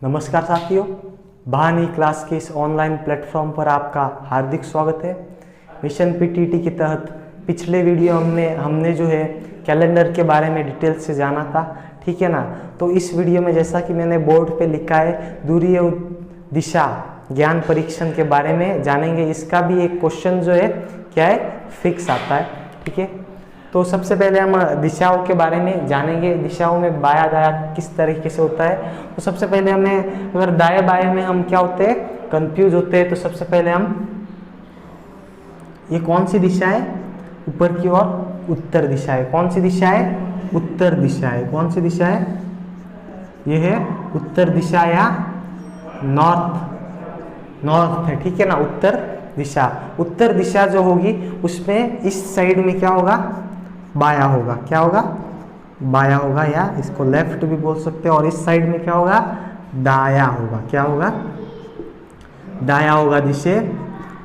नमस्कार साथियों, बहानी क्लास के इस ऑनलाइन प्लेटफॉर्म पर आपका हार्दिक स्वागत है। मिशन पीटीटी के तहत पिछले वीडियो हमने जो है कैलेंडर के बारे में डिटेल से जाना था, ठीक है ना। तो इस वीडियो में जैसा कि मैंने बोर्ड पे लिखा है, दूरीय दिशा ज्ञान परीक्षण के बारे में जानेंगे। इसका भी एक क्वेश्चन जो है क्या है, फिक्स आता है, ठीक है। तो सबसे पहले हम दिशाओं के बारे में जानेंगे। दिशाओं में बाया दाया किस तरीके से होता है। तो सबसे पहले हमें अगर दाएं बाएं में हम क्या होते हैं, कंफ्यूज होते हैं। तो सबसे पहले हम ये कौन सी दिशा है, ऊपर की ओर उत्तर दिशा है। कौन सी दिशा है, उत्तर दिशा है। कौन सी दिशा है, ये है उत्तर दिशा या नॉर्थ है, ठीक है ना। उत्तर दिशा, उत्तर दिशा जो होगी उसमें इस साइड में क्या होगा, बाया होगा। क्या होगा, बाया होगा, या इसको लेफ्ट भी बोल सकते हैं। और इस साइड में क्या होगा, दाया होगा। क्या होगा, दाया होगा, जिसे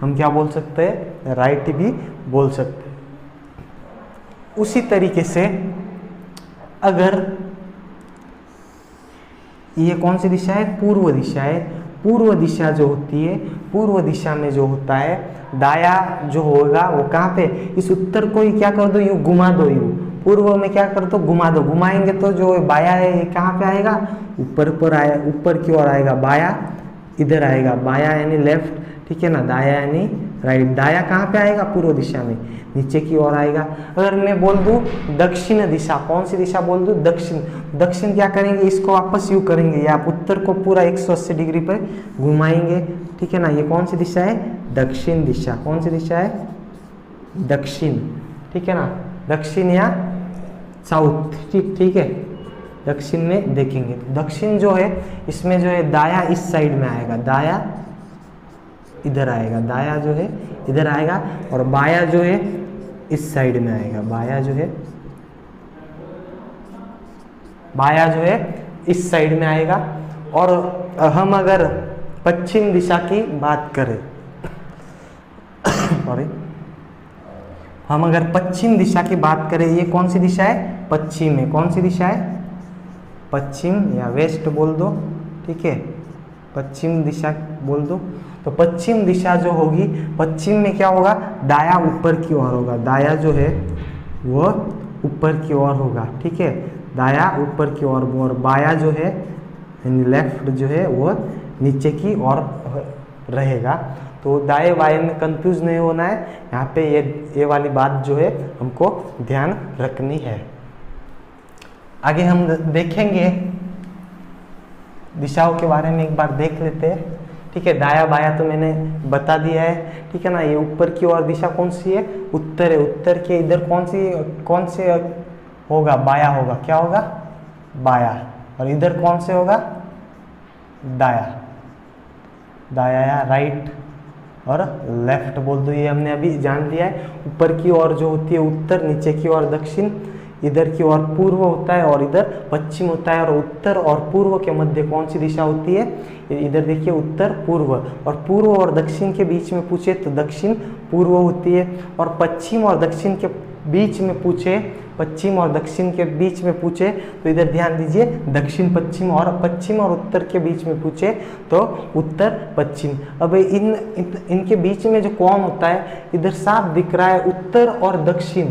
हम क्या बोल सकते हैं, राइट भी बोल सकते हैं। उसी तरीके से अगर ये कौन सी दिशा है, पूर्व दिशा है। पूर्व दिशा जो होती है, पूर्व दिशा में जो होता है दाया जो होगा वो कहाँ पे, इस उत्तर को ही क्या कर दो, यूं घुमा दो। यूं पूर्व में क्या कर दो, घुमा दो। घुमाएंगे तो जो बाया है ये कहाँ पे आएगा, ऊपर पर आया, ऊपर की ओर आएगा। बाया इधर आएगा, बाया यानी लेफ्ट, ठीक है ना। दाया यानी राइट। दाया कहाँ पे आएगा, पूर्व दिशा में, नीचे की ओर आएगा। अगर मैं बोल दूं दक्षिण दिशा, कौन सी दिशा बोल दूं, दक्षिण। दक्षिण क्या करेंगे, इसको वापस यूं करेंगे, या आप उत्तर को पूरा 180 डिग्री पर घुमाएंगे, ठीक है ना। ये कौन सी दिशा है, दक्षिण दिशा। कौन सी दिशा है, दक्षिण, ठीक है ना। दक्षिण या साउथ, ठीक है। दक्षिण में देखेंगे तो दक्षिण जो है इसमें जो है दाया इस साइड में आएगा, दाया इधर आएगा, दाया जो है इधर आएगा, और बाया जो है इस साइड में आएगा। बाया जो है, बाया जो है इस साइड में आएगा। और हम अगर पश्चिम दिशा की बात करें सॉरी, हम अगर पश्चिम दिशा की बात करें, ये कौन सी दिशा है, पश्चिम है। कौन सी दिशा है, पश्चिम या वेस्ट बोल दो, ठीक है। पश्चिम दिशा बोल दो। तो पश्चिम दिशा जो होगी, पश्चिम में क्या होगा, दाया ऊपर की ओर होगा। दाया जो है वो ऊपर की ओर होगा, ठीक है। दाया ऊपर की ओर, और बाया जो है यानी लेफ्ट जो है वो नीचे की ओर रहेगा। तो दाएं बाएं में कंफ्यूज नहीं होना है। यहाँ पे ये वाली बात जो है हमको ध्यान रखनी है। आगे हम देखेंगे, दिशाओं के बारे में एक बार देख लेते हैं, ठीक है। दाया बाया तो मैंने बता दिया है, ठीक है ना। ये ऊपर की ओर दिशा कौन सी है, उत्तर है। उत्तर के इधर कौन से होगा, बाया होगा। क्या होगा, बाया। और इधर कौन से होगा, दाया। दाया या राइट और लेफ्ट बोल दो, ये हमने अभी जान लिया है। ऊपर की ओर जो होती है उत्तर, नीचे की ओर दक्षिण, इधर की ओर पूर्व होता है और इधर पश्चिम होता है। और उत्तर और पूर्व के मध्य कौन सी दिशा होती है, इधर देखिए उत्तर पूर्व। और पूर्व और दक्षिण के बीच में पूछे तो दक्षिण पूर्व होती है। और पश्चिम और दक्षिण के बीच में पूछे, पश्चिम और दक्षिण के बीच में पूछे तो इधर ध्यान दीजिए दक्षिण पश्चिम, और पश्चिम और उत्तर के बीच में पूछे तो उत्तर पश्चिम। अब इनके बीच में जो कोण होता है, इधर साफ दिख रहा है उत्तर और दक्षिण,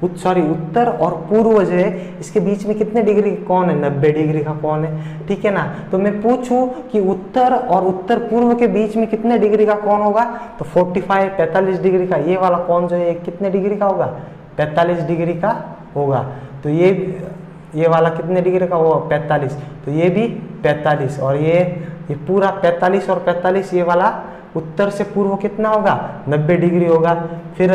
उत्तर और पूर्व जो है इसके बीच में कितने डिग्री का कोण है, 90 डिग्री का कोण है, ठीक है ना। तो मैं पूछूं कि उत्तर और उत्तर पूर्व के बीच में कितने डिग्री का कोण होगा, तो 45 डिग्री का ये वाला कोण जो है कितने डिग्री का होगा, 45 डिग्री का होगा। तो ये वाला कितने डिग्री का होगा, 45। तो ये भी 45, और ये पूरा 45 और 45, ये वाला उत्तर से पूर्व कितना होगा, 90 डिग्री होगा। फिर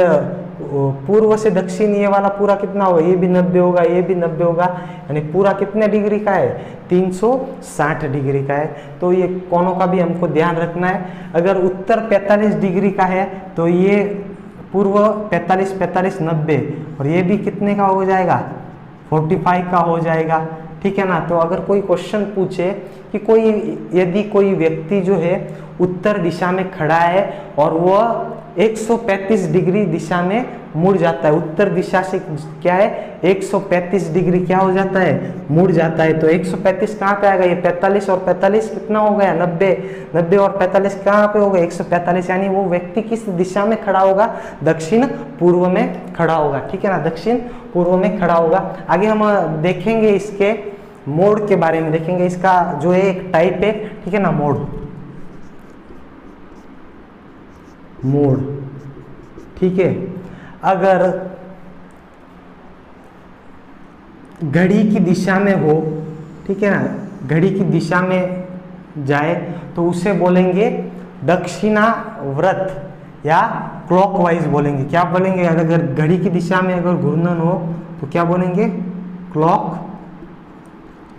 पूर्व से दक्षिण ये वाला पूरा कितना होगा, ये भी 90 होगा, ये भी 90 होगा, यानी पूरा कितने डिग्री का है, 360 डिग्री का है। तो ये कोणों का भी हमको ध्यान रखना है। अगर उत्तर 45 डिग्री का है तो ये पूर्व 45 45 90, और ये भी कितने का हो जाएगा, 45 का हो जाएगा, ठीक है ना। तो अगर कोई क्वेश्चन पूछे कि यदि कोई व्यक्ति जो है उत्तर दिशा में खड़ा है और वह 135 डिग्री दिशा में मुड़ जाता है, उत्तर दिशा से क्या है 135 डिग्री क्या हो जाता है, मुड़ जाता है। तो 135 कहाँ पे आएगा, ये 45 और 45 कितना हो गया, 90। 90 और 45 कहाँ पे हो गया, 145। यानी वो व्यक्ति किस दिशा में खड़ा होगा, दक्षिण पूर्व में खड़ा होगा, ठीक है ना, दक्षिण पूर्व में खड़ा होगा। आगे हम देखेंगे इसके मोड़ के बारे में, देखेंगे इसका जो है एक टाइप है, ठीक है ना, मोड़, मोड़, ठीक है। अगर घड़ी की दिशा में हो, ठीक है ना, घड़ी की दिशा में जाए तो उसे बोलेंगे दक्षिणावर्त या क्लॉकवाइज बोलेंगे। क्या बोलेंगे, अगर घड़ी की दिशा में अगर घूर्णन हो तो क्या बोलेंगे, क्लॉक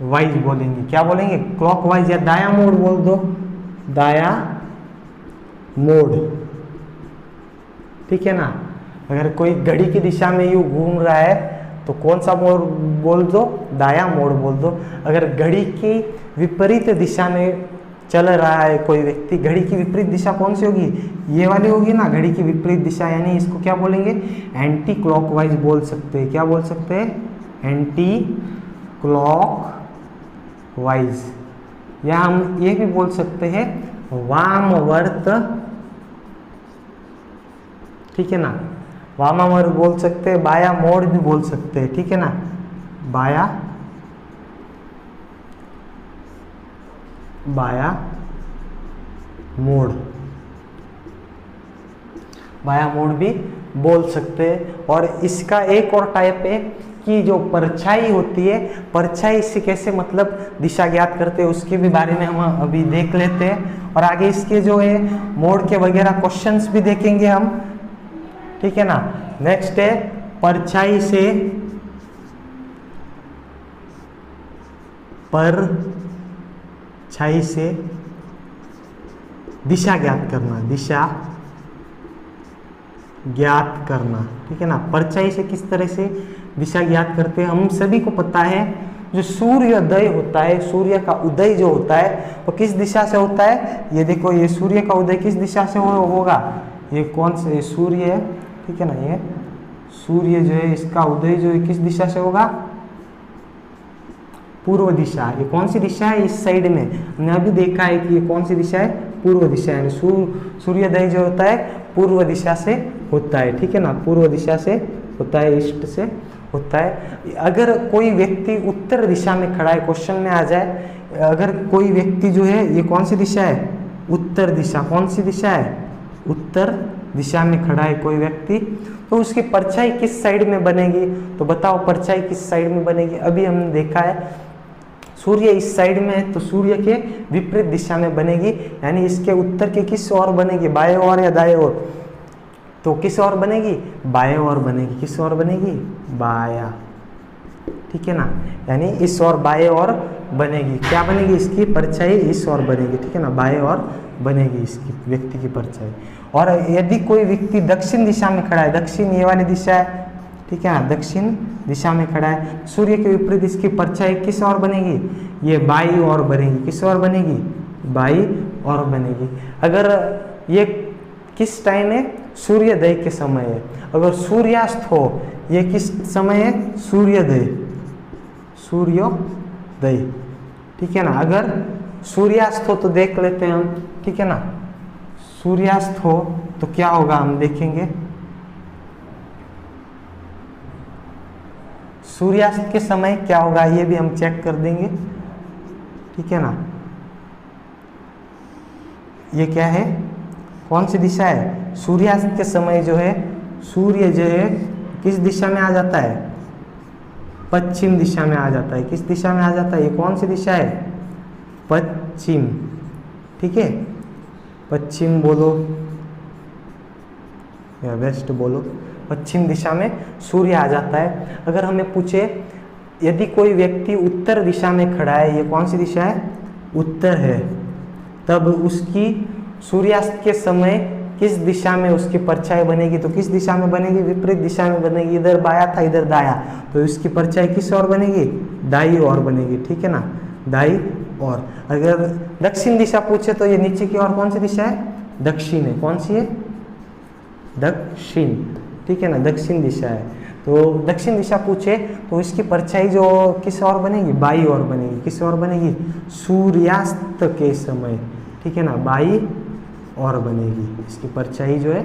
वाइज बोलेंगे। क्या बोलेंगे, क्लॉकवाइज या दाया मोड़ बोल दो, दाया मोड़, ठीक है ना। अगर कोई घड़ी की दिशा में यूं घूम रहा है तो कौन सा मोड़ बोल दो, दाया मोड़ बोल दो। अगर घड़ी की विपरीत दिशा में चल रहा है कोई व्यक्ति, घड़ी की विपरीत दिशा कौन सी होगी, ये वाली होगी ना, घड़ी की विपरीत दिशा, यानी इसको क्या बोलेंगे, एंटी क्लॉकवाइज बोल सकते हैं। क्या बोल सकते हैं, एंटी क्लॉकवाइज, या हम ये भी बोल सकते हैं वामवर्त, ठीक है ना, वामावर्त बोल सकते हैं, बाया मोड़ भी बोल सकते हैं, ठीक है ना, बाया मोड़, बाया मोड़ भी बोल सकते हैं। और इसका एक और टाइप है कि जो परछाई होती है, परछाई से कैसे मतलब दिशा ज्ञात करते हैं उसके भी बारे में हम अभी देख लेते हैं। और आगे इसके जो है मोड़ के वगैरह क्वेश्चंस भी देखेंगे हम, ठीक है ना। नेक्स्ट है परछाई से दिशा ज्ञात करना, दिशा ज्ञात करना, ठीक है ना। परछाई से किस तरह से दिशा ज्ञात करते हैं, हम सभी को पता है, जो सूर्योदय होता है, सूर्य का उदय जो होता है वो किस दिशा से होता है, ये देखो, ये सूर्य का उदय किस दिशा से होगा, ये कौन से सूर्य है, ठीक है ना, ये सूर्य जो है इसका उदय जो है किस दिशा से होगा, पूर्व दिशा। ये कौन सी दिशा है, इस साइड में हमने अभी देखा है कि ये कौन सी दिशा है, पूर्व दिशा, यानी सूर्योदय जो होता है पूर्व दिशा से होता है, ठीक है ना, पूर्व दिशा से होता है, ईस्ट से होता है। अगर कोई व्यक्ति उत्तर दिशा में खड़ा है, क्वेश्चन में आ जाए, अगर कोई व्यक्ति जो है, ये कौन सी दिशा है, उत्तर दिशा, कौन सी दिशा है, उत्तर दिशा में खड़ा है कोई व्यक्ति, तो उसकी परछाई किस साइड में बनेगी, तो बताओ परछाई किस साइड में बनेगी। अभी हमने देखा है सूर्य इस साइड में है तो सूर्य के विपरीत दिशा में बनेगी, यानी इसके उत्तर के किस ओर बनेगी, बाएं ओर या दाएं ओर, तो किस ओर बनेगी, बाएं ओर बनेगी। किस ओर बनेगी, बाया, ठीक है ना, यानी इस ओर बाएं ओर बनेगी। क्या बनेगी, इसकी परछाई इस ओर बनेगी, ठीक है ना, बाएं ओर बनेगी इसकी व्यक्ति की परछाई। और यदि कोई व्यक्ति दक्षिण दिशा में खड़ा है, दक्षिण ये वाली दिशा है, ठीक है ना, दक्षिण दिशा में खड़ा है, सूर्य के विपरीत इसकी परछाई किस ओर बनेगी, ये बाई ओर बनेगी। किस ओर बनेगी, बाई ओर बनेगी। अगर ये किस टाइम है, सूर्योदय के समय है। अगर सूर्यास्त हो, ये किस समय है, सूर्योदय, सूर्योदय, ठीक है ना। अगर सूर्यास्त हो तो देख लेते हैं हम, ठीक है ना, सूर्यास्त हो तो क्या होगा हम देखेंगे। सूर्यास्त के समय क्या होगा ये भी हम चेक कर देंगे, ठीक है ना। ये क्या है, कौन सी दिशा है, सूर्यास्त के समय जो है सूर्य जो है किस दिशा में आ जाता है, पश्चिम दिशा में आ जाता है। किस दिशा में आ जाता है, ये कौन सी दिशा है, पश्चिम, ठीक है, पश्चिम बोलो या वेस्ट बोलो, पश्चिम दिशा में सूर्य आ जाता है। अगर हमें पूछे यदि कोई व्यक्ति उत्तर दिशा में खड़ा है, ये कौन सी दिशा है, उत्तर है, तब उसकी सूर्यास्त के समय किस दिशा में उसकी परछाई बनेगी, तो किस दिशा में बनेगी, विपरीत दिशा में बनेगी। इधर बाया था, इधर दाया, तो इसकी परछाई किस ओर बनेगी, दाई ओर बनेगी, ठीक है ना, दाई ओर। अगर दक्षिण दिशा पूछे तो ये नीचे की ओर कौन सी दिशा है, दक्षिण है। कौन सी है, दक्षिण, ठीक है ना, दक्षिण दिशा है। तो दक्षिण दिशा पूछे तो इसकी परछाई जो किस ओर बनेगी, बाई ओर बनेगी। किस ओर बनेगी, सूर्यास्त के समय, ठीक है ना, बाई ओर बनेगी। इसकी परछाई जो है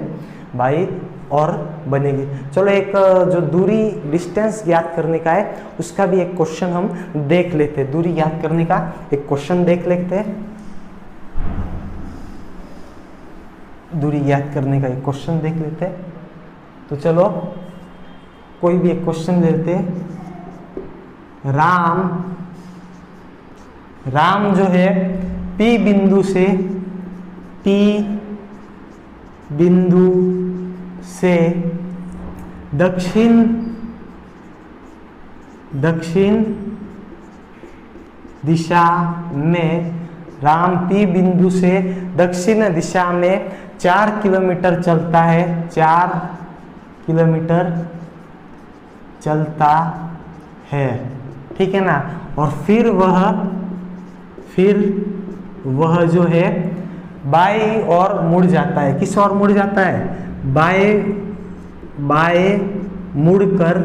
बाई और बनेगी। चलो एक जो दूरी डिस्टेंस ज्ञात करने का है उसका भी एक क्वेश्चन हम देख लेते हैं। दूरी ज्ञात करने का एक क्वेश्चन देख लेते हैं। दूरी ज्ञात करने का एक क्वेश्चन देख लेते हैं। तो चलो कोई भी एक क्वेश्चन लेते हैं। राम जो है P बिंदु से दक्षिण दिशा में, राम P बिंदु से दक्षिण दिशा में 4 किलोमीटर चलता है। 4 किलोमीटर चलता है, ठीक है ना। और फिर वह जो है बाएं और मुड़ जाता है। किस ओर मुड़ जाता है, बाएं मुड़कर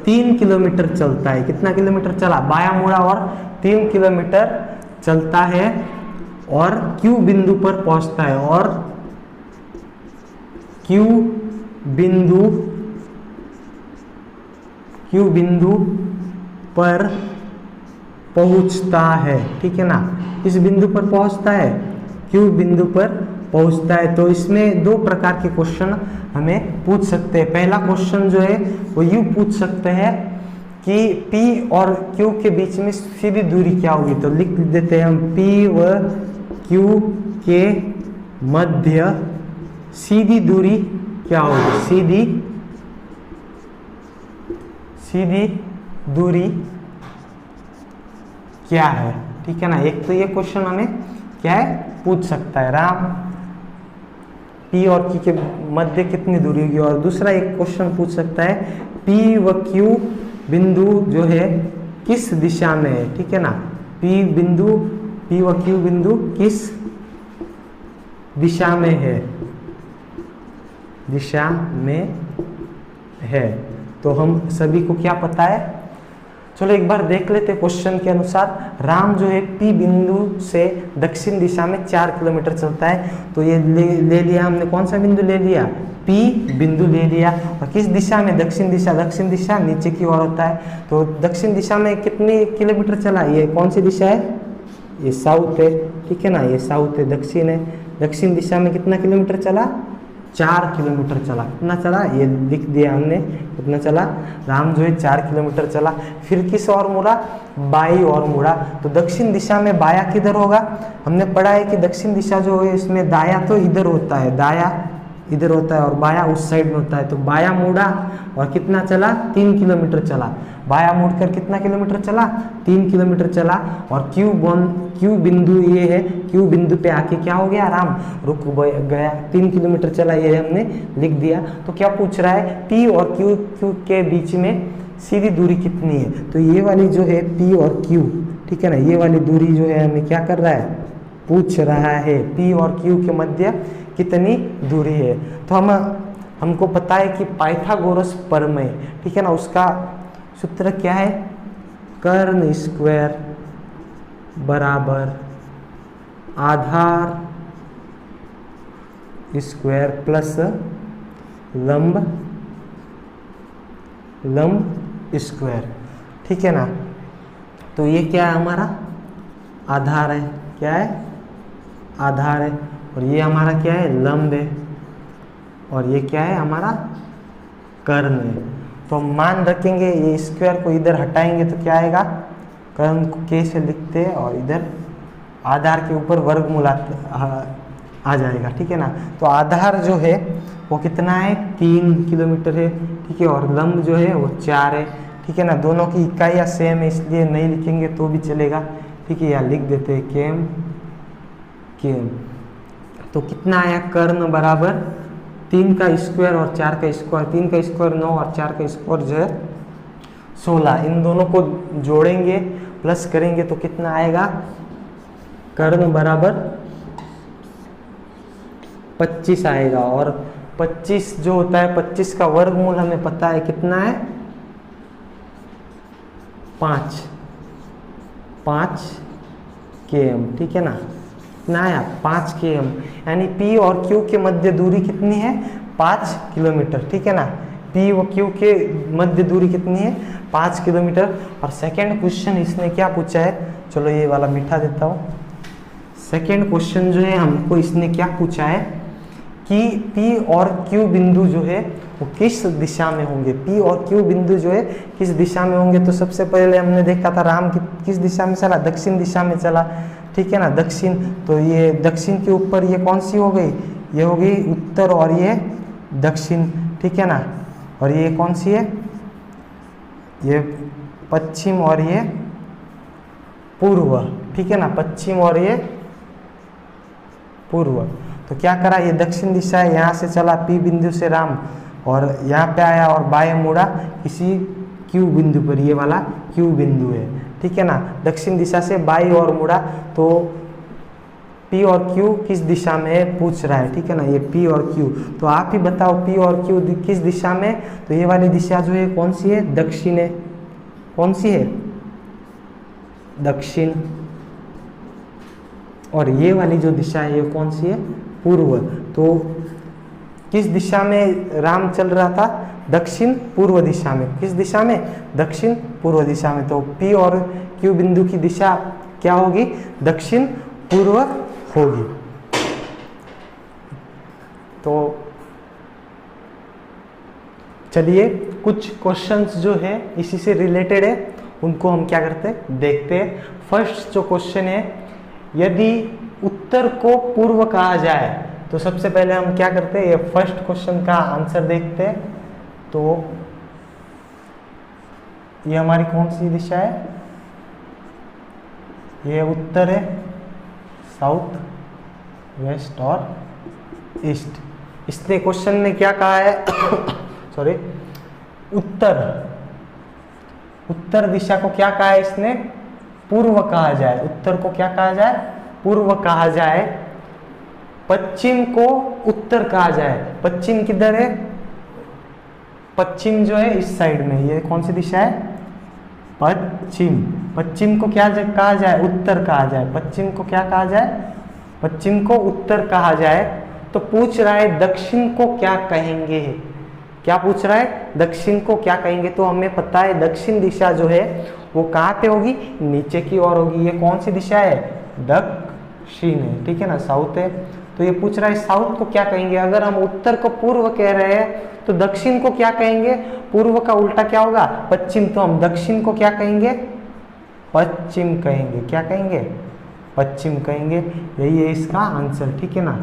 3 किलोमीटर चलता है। कितना किलोमीटर चला, बायां मुड़ा और 3 किलोमीटर चलता है और Q बिंदु पर पहुंचता है। और Q बिंदु पर पहुंचता है, ठीक है ना। इस बिंदु पर पहुंचता है, Q बिंदु पर पहुंचता है। तो इसमें दो प्रकार के क्वेश्चन हमें पूछ सकते हैं। पहला क्वेश्चन जो है वो यूं पूछ सकते हैं कि P और Q के बीच में सीधी दूरी क्या होगी। तो लिख देते हैं हम, P व Q के मध्य सीधी दूरी क्या होगी, सीधी दूरी क्या है, ठीक है ना। एक तो ये क्वेश्चन हमें क्या है पूछ सकता है, राम P और Q के मध्य कितनी दूरी होगी। और दूसरा एक क्वेश्चन पूछ सकता है P व Q बिंदु जो है किस दिशा में है, ठीक है ना। P व Q बिंदु किस दिशा में है। तो हम सभी को क्या पता है, चलो एक बार देख लेते क्वेश्चन के अनुसार। राम जो है P बिंदु से दक्षिण दिशा में 4 किलोमीटर चलता है। तो ये ले लिया हमने, कौन सा बिंदु ले लिया, P बिंदु ले लिया। और किस दिशा में, दक्षिण दिशा नीचे की ओर होता है। तो दक्षिण दिशा में कितने किलोमीटर चला, ये कौन सी दिशा है, ये साउथ है, ठीक है ना। ये साउथ है, दक्षिण है। दक्षिण दिशा में कितना किलोमीटर चला, 4 किलोमीटर चला। कितना चला, ये लिख दिया हमने, कितना चला, राम जो है 4 किलोमीटर चला। फिर किस ओर मुड़ा, बाई ओर मुड़ा। तो दक्षिण दिशा में बाया किधर होगा, हमने पढ़ा है कि दक्षिण दिशा जो है इसमें दाया तो इधर होता है, दाया इधर होता है और बाया उस साइड में होता है। तो बाया मुड़ा और कितना चला, 3 किलोमीटर चला। बाया मुड़कर कितना किलोमीटर चला, 3 किलोमीटर चला। और Q बिंदु ये है, Q बिंदु पे आके क्या हो गया, राम रुक गया, 3 किलोमीटर चला, ये हमने लिख दिया। तो क्या पूछ रहा है, P और Q के बीच में सीधी दूरी कितनी है। तो ये वाली जो है P और Q, ठीक है ना, ये वाली दूरी जो है हमें क्या कर रहा है, पूछ रहा है P और Q के मध्य कितनी दूरी है। तो हमको पता है कि पाइथागोरस प्रमेय, ठीक है ना, उसका सूत्र क्या है, कर्ण स्क्वायर बराबर आधार स्क्वायर प्लस लंब स्क्वायर, ठीक है ना। तो ये क्या है, हमारा आधार है, क्या है, आधार है। और ये हमारा क्या है, लंब है। और ये क्या है, हमारा कर्ण है। तो हम मान रखेंगे, ये स्क्वायर को इधर हटाएंगे तो क्या आएगा, कर्ण को K से लिखते हैं और इधर आधार के ऊपर वर्गमूल आ जाएगा, ठीक है ना। तो आधार जो है वो कितना है, 3 किलोमीटर है, ठीक है। और लंब जो है वो 4 है, ठीक है ना। दोनों की इकाइयाँ सेम है इसलिए नहीं लिखेंगे तो भी चलेगा, ठीक है। या लिख देते हैं केम। तो कितना आया, कर्ण बराबर 3 का स्क्वायर और 4 का स्क्वायर, 3 का स्क्वायर 9 और 4 का स्क्वायर जो है 16। इन दोनों को जोड़ेंगे प्लस करेंगे तो कितना आएगा, कर्ण बराबर 25 आएगा। और 25 जो होता है, 25 का वर्गमूल हमें पता है कितना है, 5 km, ठीक है ना। कितना आया, 5 km, यानी P और Q के मध्य दूरी कितनी है, 5 किलोमीटर, ठीक है ना। P और Q के मध्य दूरी कितनी है, 5 किलोमीटर। और सेकेंड क्वेश्चन इसने क्या पूछा है, चलो ये वाला मिटा देता हूँ। सेकेंड क्वेश्चन जो है हमको इसने क्या पूछा है कि P और Q बिंदु जो है वो किस दिशा में होंगे। P और Q बिंदु जो है किस दिशा में होंगे। तो सबसे पहले हमने देखा था राम किस दिशा में चला, दक्षिण दिशा में चला, ठीक है ना, दक्षिण। तो ये दक्षिण के ऊपर ये कौन सी हो गई, ये हो गई उत्तर और ये दक्षिण, ठीक है ना। और ये कौन सी है, ये पश्चिम और ये पूर्व, ठीक है ना, पश्चिम और ये पूर्व। तो क्या करा, ये दक्षिण दिशा है, यहाँ से चला P बिंदु से राम और यहाँ पे आया और बाएं मुड़ा किसी Q बिंदु पर, ये वाला Q बिंदु है, ठीक है ना। दक्षिण दिशा से बाईं ओर मुड़ा, तो P और Q किस दिशा में पूछ रहा है, ठीक है ना, ये P और Q। तो आप ही बताओ P और Q किस दिशा में। तो ये वाली दिशा जो है कौन सी है, दक्षिण है। कौन सी है, दक्षिण। और ये वाली जो दिशा है ये कौन सी है, पूर्व। तो किस दिशा में राम चल रहा था, दक्षिण पूर्व दिशा में। किस दिशा में, दक्षिण पूर्व दिशा में। तो P और Q बिंदु की दिशा क्या होगी, दक्षिण पूर्व होगी। तो चलिए कुछ क्वेश्चंस जो है इसी से रिलेटेड है, उनको हम क्या करते हैं, देखते हैं। फर्स्ट जो क्वेश्चन है, यदि उत्तर को पूर्व कहा जाए तो सबसे पहले हम क्या करते हैं, ये फर्स्ट क्वेश्चन का आंसर देखते हैं। तो ये हमारी कौन सी दिशा है, ये उत्तर है, साउथ, वेस्ट और ईस्ट। इसने क्वेश्चन में क्या कहा है सॉरी, उत्तर दिशा को क्या कहा है इसने, पूर्व कहा जाए। उत्तर को क्या कहा जाए, पूर्व कहा जाए। पश्चिम को उत्तर कहा जाए। पश्चिम किधर है, पश्चिम जो है इस साइड में, ये कौन सी दिशा है, पश्चिम। पश्चिम को क्या कहा जाए, उत्तर कहा जाए। पश्चिम को क्या कहा जाए, पश्चिम को उत्तर कहा जाए। तो पूछ रहा है दक्षिण को क्या कहेंगे, क्या पूछ रहा है, दक्षिण को क्या कहेंगे। तो हमें पता है दक्षिण दिशा जो है वो कहाँ पे होगी, नीचे की ओर होगी। ये कौन सी दिशा है, दक्षिण है, ठीक है ना, साउथ है। तो ये पूछ रहा है साउथ को क्या कहेंगे। अगर हम उत्तर को पूर्व कह रहे हैं तो दक्षिण को क्या कहेंगे, पूर्व का उल्टा क्या होगा, पश्चिम। तो हम दक्षिण को क्या कहेंगे, पश्चिम कहेंगे। क्या कहेंगे, पश्चिम कहेंगे। यही है इसका आंसर, ठीक है ना।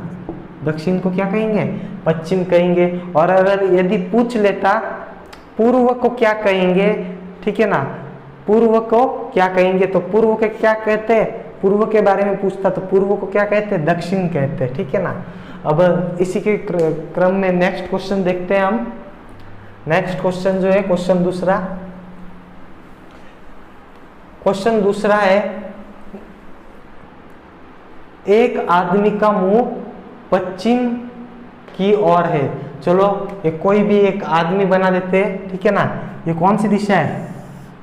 दक्षिण को क्या कहेंगे, पश्चिम कहेंगे। और अगर यदि पूछ लेता पूर्व को क्या कहेंगे, ठीक है ना, पूर्व को क्या कहेंगे, तो पूर्व के क्या कहते हैं, पूर्व के बारे में पूछता तो पूर्व को क्या कहते हैं, दक्षिण कहते हैं, ठीक है ना। अब इसी के क्रम में नेक्स्ट क्वेश्चन देखते हैं हम। नेक्स्ट क्वेश्चन जो है, क्वेश्चन दूसरा है, एक आदमी का मुंह पश्चिम की ओर है। चलो ये कोई भी एक आदमी बना देते हैं, ठीक है ना। ये कौन सी दिशा है,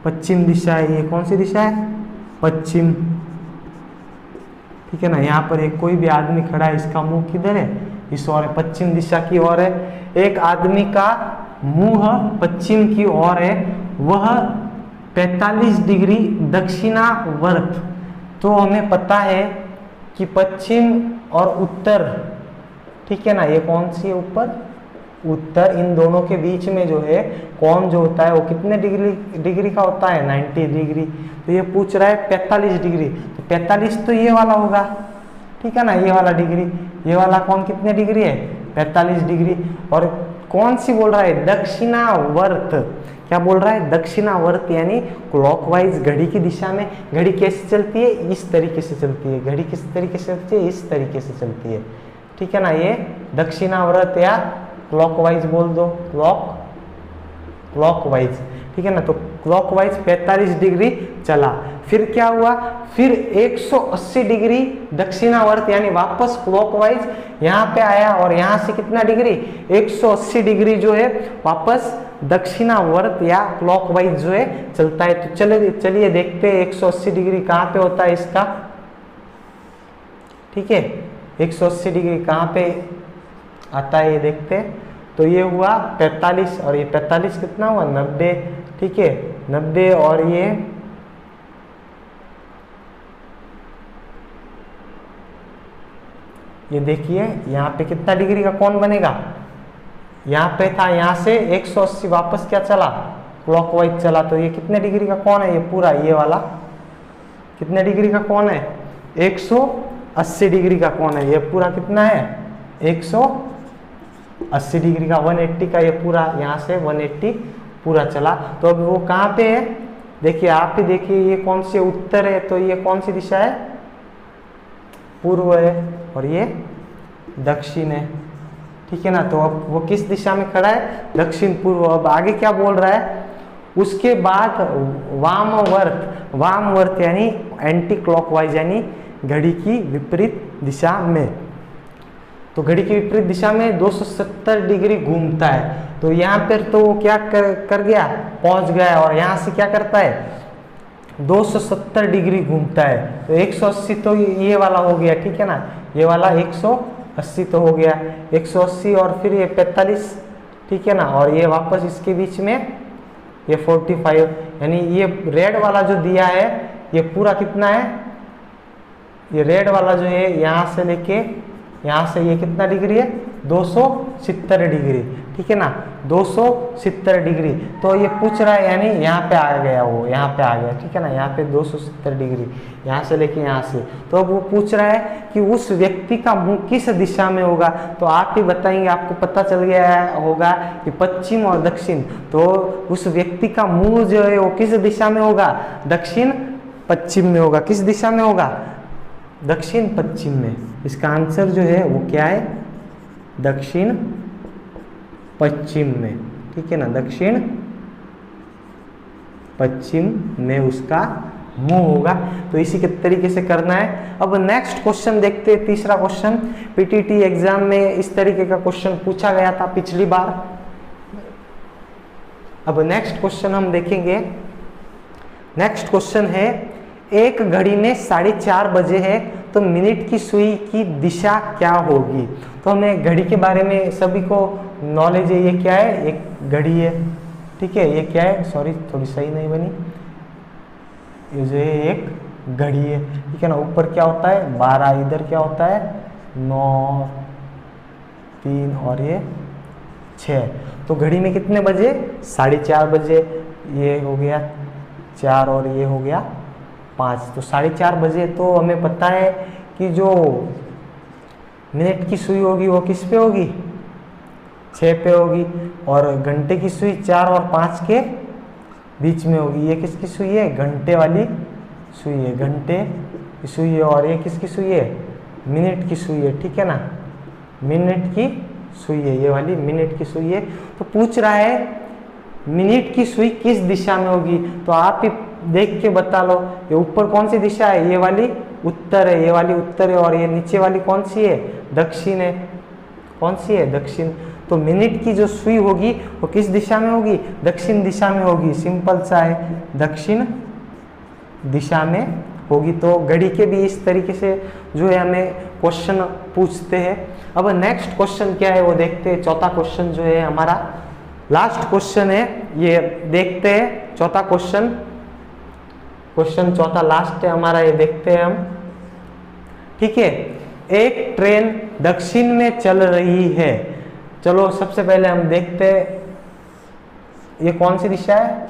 पश्चिम दिशा है। ये कौन सी दिशा है, पश्चिम, ठीक है ना। यहाँ पर एक कोई भी आदमी खड़ा है, इसका मुंह किधर है, इस ओर है, पश्चिम दिशा की ओर है। एक आदमी का मुंह पश्चिम की ओर है, वह 45 डिग्री दक्षिणावर्त। तो हमें पता है कि पश्चिम और उत्तर, ठीक है ना, ये कौन सी है, ऊपर उत्तर। इन दोनों के बीच में जो है कोण जो होता है वो कितने डिग्री का होता है, 90 डिग्री। तो ये पूछ रहा है 45 डिग्री। तो 45 तो ये वाला होगा, ठीक है ना, ये वाला डिग्री। ये वाला कोण कितने डिग्री है, 45 डिग्री। और कौन सी बोल रहा है, दक्षिणावर्त। क्या बोल रहा है, दक्षिणावर्त, यानी क्लॉकवाइज घड़ी की दिशा में। घड़ी कैसे चलती है, इस तरीके से चलती है। घड़ी किस तरीके से चलती है, इस तरीके से चलती है, ठीक है ना। ये दक्षिणावर्त या क्लॉकवाइज बोल दो, क्लॉकवाइज, ठीक है ना। तो क्लॉकवाइज 45 डिग्री चला। फिर क्या हुआ, फिर 180 डिग्री दक्षिणावर्त यानी वापस क्लॉकवाइज यहाँ पे आया और यहाँ से कितना डिग्री, 180 डिग्री जो है वापस दक्षिणावर्त या क्लॉकवाइज जो है चलता है। तो चलिए देखते हैं 180 डिग्री कहाँ पे होता है इसका। ठीक है, 180 डिग्री कहाँ पे आता है ये देखते हैं। तो ये हुआ 45 और ये 45 कितना हुआ 90। ठीक है, 90 और ये देखिए यहाँ पे कितना डिग्री का कोण बनेगा, यहाँ पे था, यहाँ से 180 वापस क्या चला, क्लॉकवाइज चला। तो ये कितने डिग्री का कोण है, ये पूरा ये वाला कितने डिग्री का कोण है, 180 डिग्री का कोण है। ये पूरा कितना है 180 डिग्री का, 180 का ये पूरा, यहाँ से 180 पूरा चला। तो अब वो कहाँ पे है, देखिए आप ही देखिए, ये कौन सी उत्तर है, तो ये कौन सी दिशा है, पूर्व है, और ये दक्षिण है। ठीक है ना, तो अब वो किस दिशा में खड़ा है, दक्षिण पूर्व। अब आगे क्या बोल रहा है, उसके बाद वामवर्त यानी एंटी क्लॉकवाइज यानी घड़ी की विपरीत दिशा में। तो घड़ी की विपरीत दिशा में 270 डिग्री घूमता है। तो यहाँ पर तो वो क्या कर गया, पहुंच गया, और यहाँ से क्या करता है 270 डिग्री घूमता है। तो 180 तो ये वाला हो गया, ठीक है ना, ये वाला 180 तो हो गया, 180 और फिर ये 45, ठीक है ना, और ये वापस इसके बीच में ये 45, यानी ये रेड वाला जो दिया है ये पूरा कितना है, ये रेड वाला जो है यहाँ से लेके यहाँ से ये कितना डिग्री है, 270 डिग्री। ठीक है ना, 270 डिग्री। तो ये पूछ रहा है, यानी यहाँ पे आ गया, वो यहाँ पे आ गया, ठीक है ना, यहाँ पे 270 डिग्री, यहाँ से लेके यहाँ से। तो अब वो पूछ रहा है कि उस व्यक्ति का मुंह किस दिशा में होगा। तो आप ही बताएंगे, आपको पता चल गया होगा कि पश्चिम और दक्षिण। तो उस व्यक्ति का मुंह जो है वो किस दिशा में होगा, दक्षिण पश्चिम में होगा। किस दिशा में होगा, दक्षिण पश्चिम में। इसका आंसर जो है वो क्या है, दक्षिण पश्चिम में। ठीक है ना, दक्षिण पश्चिम में उसका मुंह होगा। तो इसी के तरीके से करना है। अब नेक्स्ट क्वेश्चन देखते हैं, तीसरा क्वेश्चन। पीटीटी एग्जाम में इस तरीके का क्वेश्चन पूछा गया था पिछली बार। अब नेक्स्ट क्वेश्चन हम देखेंगे। नेक्स्ट क्वेश्चन है, एक घड़ी में 4:30 बजे है तो मिनट की सुई की दिशा क्या होगी। तो हमें घड़ी के बारे में सभी को नॉलेज है। ये क्या है, एक घड़ी है, ठीक है, ये क्या है, सॉरी थोड़ी सही नहीं बनी, ये जो है एक घड़ी है, ठीक है ना। ऊपर क्या होता है 12, इधर क्या होता है 9, 3 और ये 6। तो घड़ी में कितने बजे, 4:30 बजे। ये हो गया 4 और ये हो गया 5। तो 4:30 बजे तो हमें पता है कि जो मिनट की सुई होगी वो किस पे होगी, 6 पे होगी, और घंटे की सुई 4 और 5 के बीच में होगी। ये किसकी सुई है, घंटे वाली सुई है, घंटे की सुई है। और ये किसकी सुई है, मिनट की सुई है, ठीक है ना, मिनट की सुई है, ये वाली मिनट की सुई है। तो पूछ रहा है मिनट की सुई किस दिशा में होगी। तो आप ही देख के बता लो, ये ऊपर कौन सी दिशा है, ये वाली उत्तर है, ये वाली उत्तर है, और ये नीचे वाली कौन सी है, दक्षिण है। कौन सी है, दक्षिण। तो मिनट की जो सुई होगी वो किस दिशा में होगी, दक्षिण दिशा में होगी। सिंपल सा है, दक्षिण दिशा में होगी। तो घड़ी के भी इस तरीके से जो है हमें क्वेश्चन पूछते हैं। अब नेक्स्ट क्वेश्चन क्या है वो देखते हैं। चौथा क्वेश्चन जो है हमारा लास्ट क्वेश्चन है, ये देखते हैं। चौथा क्वेश्चन चौथा लास्ट है हमारा, ये देखते हैं हम, ठीक है। एक ट्रेन दक्षिण में चल रही है। चलो सबसे पहले हम देखते हैं ये कौन सी दिशा है।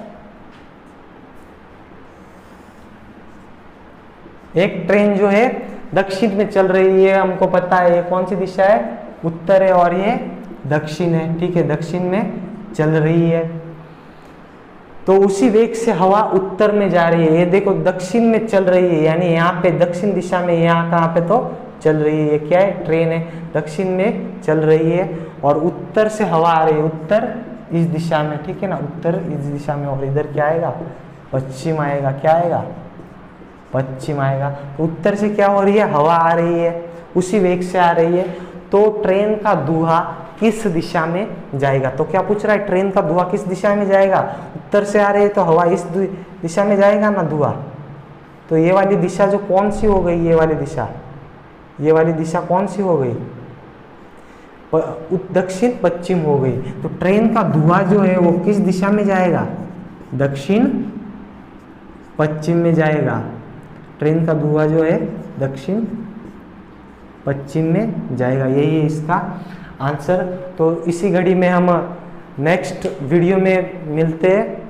एक ट्रेन जो है दक्षिण में चल रही है, हमको पता है ये कौन सी दिशा है, उत्तर है, और ये दक्षिण है, ठीक है, दक्षिण में चल रही है। तो उसी वेग से हवा उत्तर में जा रही है। ये देखो दक्षिण में चल रही है, यानी यहाँ पे दक्षिण दिशा में, यहाँ कहाँ पे तो चल रही है, ये क्या है, ट्रेन है, दक्षिण में चल रही है, और उत्तर से हवा आ रही है, उत्तर इस दिशा में, ठीक है ना, उत्तर इस दिशा में, और इधर क्या आएगा, पश्चिम आएगा। क्या आएगा, पश्चिम आएगा। तो उत्तर से क्या हो रही है, हवा आ रही है, उसी वेग से आ रही है, तो ट्रेन का धुआं किस दिशा में जाएगा। तो क्या पूछ रहा है, ट्रेन का धुआं किस दिशा में जाएगा, उत्तर से आ रही है तो हवा इस दिशा में जाएगा ना धुआं। तो ये वाली दिशा जो कौन सी हो गई, ये वाली दिशा, ये वाली दिशा कौन सी हो गई, दक्षिण पश्चिम हो गई। तो ट्रेन का धुआं जो है वो किस दिशा में जाएगा, दक्षिण पश्चिम में जाएगा। ट्रेन का धुआं जो है दक्षिण पश्चिम में जाएगा, यही है इसका आंसर। तो इसी घड़ी में हम नेक्स्ट वीडियो में मिलते हैं।